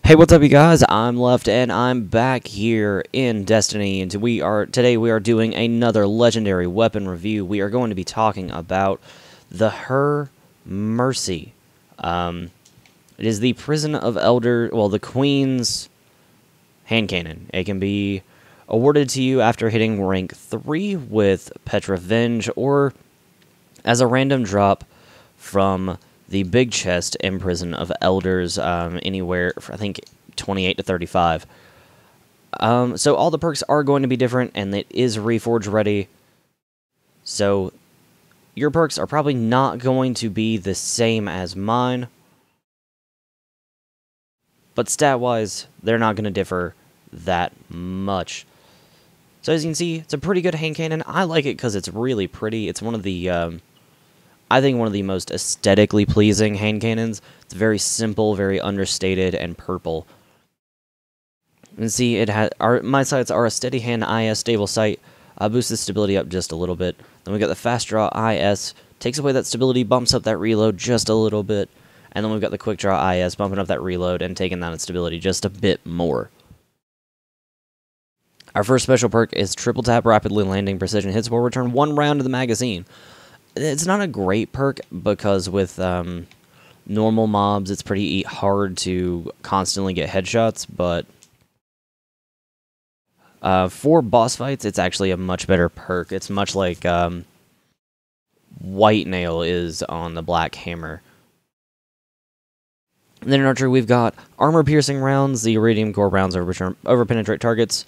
Hey, what's up, you guys? I'm Left, and I'm back here in Destiny, and today we are doing another legendary weapon review. We are going to be talking about the Her Mercy. It is the Prison of the Queen's handcannon. It can be awarded to you after hitting rank 3 with Petravenge, or as a random drop from the big chest in Prison of Elders, anywhere, I think, 28 to 35. So all the perks are going to be different, and it is Reforge ready. So your perks are probably not going to be the same as mine. But stat-wise, they're not going to differ that much. So as you can see, it's a pretty good hand cannon. I like it because it's really pretty. It's one of the I think one of the most aesthetically pleasing hand cannons. It's very simple, very understated, and purple. You can see my sights are a steady hand IS stable sight. Boosts the stability up just a little bit. Then we got the fast draw IS, takes away that stability, bumps up that reload just a little bit. And then we've got the quick draw IS, bumping up that reload and taking down its stability just a bit more. Our first special perk is triple tap rapidly landing precision hits will return 1 round to the magazine. It's not a great perk because with normal mobs, it's pretty hard to constantly get headshots, but for boss fights, it's actually a much better perk. It's much like White Nail is on the Black Hammer. And then in archery, we've got armor-piercing rounds. The iridium core rounds over-penetrate targets.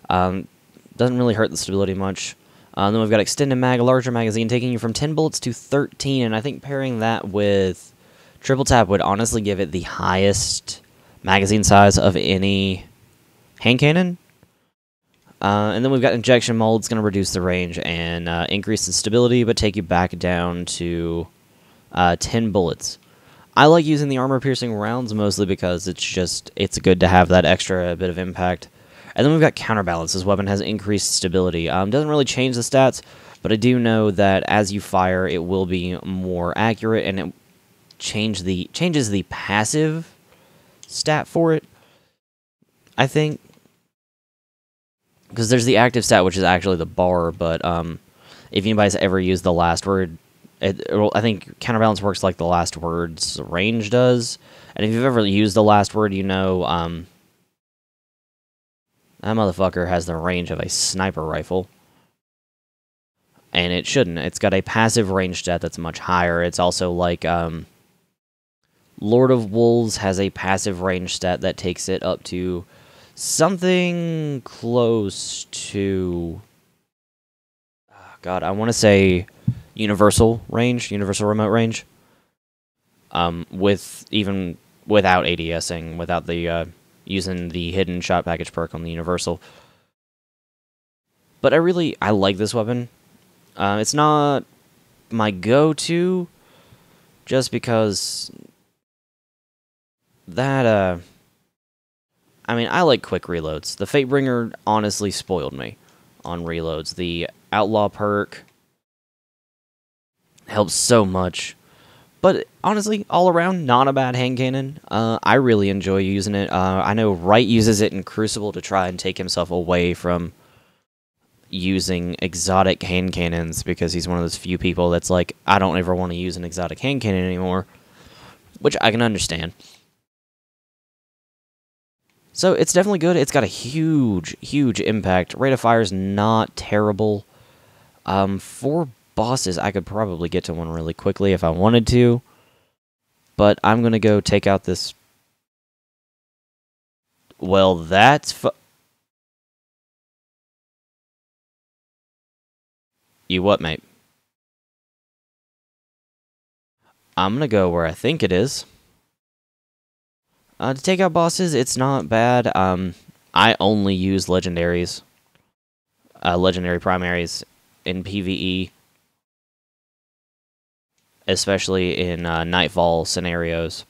Doesn't really hurt the stability much. Then we've got extended mag, a larger magazine, taking you from 10 bullets to 13, and I think pairing that with triple tap would honestly give it the highest magazine size of any hand cannon. And then we've got injection mold. It's going to reduce the range and increase the stability, but take you back down to 10 bullets. I like using the armor-piercing rounds mostly because it's good to have that extra bit of impact. And then we've got Counterbalance. This weapon has increased stability. Doesn't really change the stats, but I do know that as you fire, it will be more accurate, and it changes the passive stat for it, I think. Because there's the active stat, which is actually the bar, but if anybody's ever used the last word, I think Counterbalance works like the last word's range does. And if you've ever used the last word, you know that motherfucker has the range of a sniper rifle. And it shouldn't. It's got a passive range stat that's much higher. It's also like Lord of Wolves has a passive range stat that takes it up to something close to... God, I want to say universal remote range. Even without ADSing, without the... using the hidden shot package perk on the universal. But I like this weapon. It's not my go-to, just because that, I mean, I like quick reloads. The Fatebringer honestly spoiled me on reloads. The Outlaw perk helps so much. But honestly, all around, not a bad hand cannon. I really enjoy using it. I know Wright uses it in Crucible to try and take himself away from using exotic hand cannons, because he's one of those few people that's like, I don't ever want to use an exotic hand cannon anymore, which I can understand. So it's definitely good. It's got a huge, huge impact. Rate of fire is not terrible. For bosses, I could probably get to one really quickly if I wanted to, but I'm gonna go take out this. Well, that's you what, mate? I'm gonna go where I think it is. To take out bosses, it's not bad. I only use legendaries, legendary primaries in PvE. Especially in Nightfall scenarios.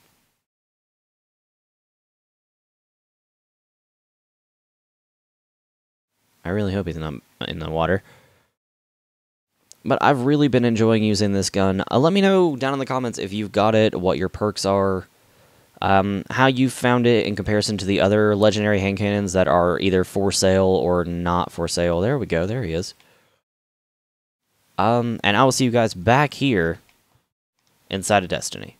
I really hope he's not in the water. But I've really been enjoying using this gun. Let me know down in the comments if you've got it, what your perks are. how you found it in comparison to the other legendary hand cannons that are either for sale or not for sale. There we go. There he is. And I will see you guys back here inside of Destiny.